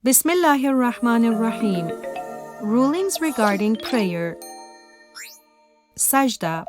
Bismillahir Rahmanir Rahim. Rulings regarding prayer. Sajdah,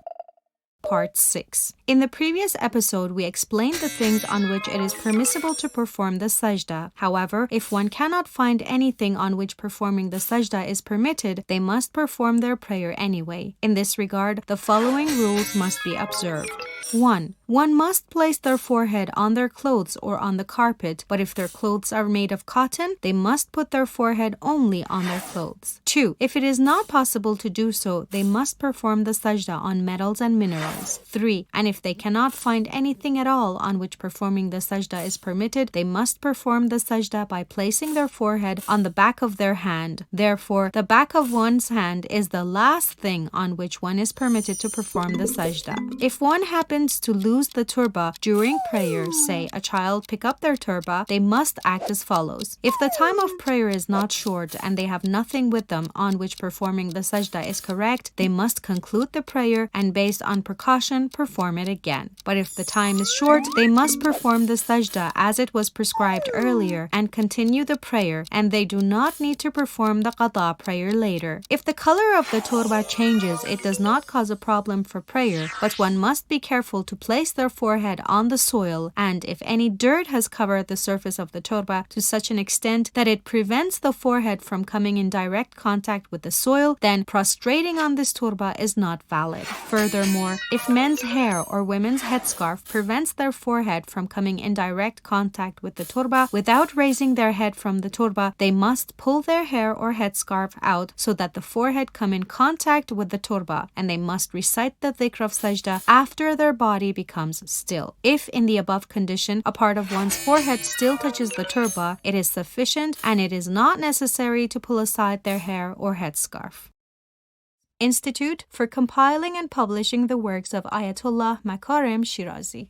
Part 6. In the previous episode, we explained the things on which it is permissible to perform the sajdah. However, if one cannot find anything on which performing the sajdah is permitted, they must perform their prayer anyway. In this regard, the following rules must be observed. 1. One must place their forehead on their clothes or on the carpet, but if their clothes are made of cotton, they must put their forehead only on their clothes. 2. If it is not possible to do so, they must perform the sajdah on metals and minerals. 3. And if they cannot find anything at all on which performing the sajdah is permitted, they must perform the sajdah by placing their forehead on the back of their hand. Therefore, the back of one's hand is the last thing on which one is permitted to perform the sajdah. If one happens to lose the turba during prayer, say a child pick up their turba, they must act as follows. If the time of prayer is not short and they have nothing with them on which performing the sajdah is correct, they must conclude the prayer and based on precaution perform it again. But if the time is short, they must perform the sajdah as it was prescribed earlier and continue the prayer, and they do not need to perform the qada prayer later. If the color of the turba changes, it does not cause a problem for prayer, but one must be careful to place their forehead on the soil, and if any dirt has covered the surface of the turba to such an extent that it prevents the forehead from coming in direct contact with the soil, then prostrating on this turba is not valid. Furthermore, if men's hair or women's headscarf prevents their forehead from coming in direct contact with the turba without raising their head from the turba, they must pull their hair or headscarf out so that the forehead come in contact with the turba, and they must recite the dhikr of sajdah after their body becomes still. If in the above condition a part of one's forehead still touches the turba, it is sufficient and it is not necessary to pull aside their hair or headscarf. Institute for compiling and publishing the works of Ayatollah Makarem Shirazi.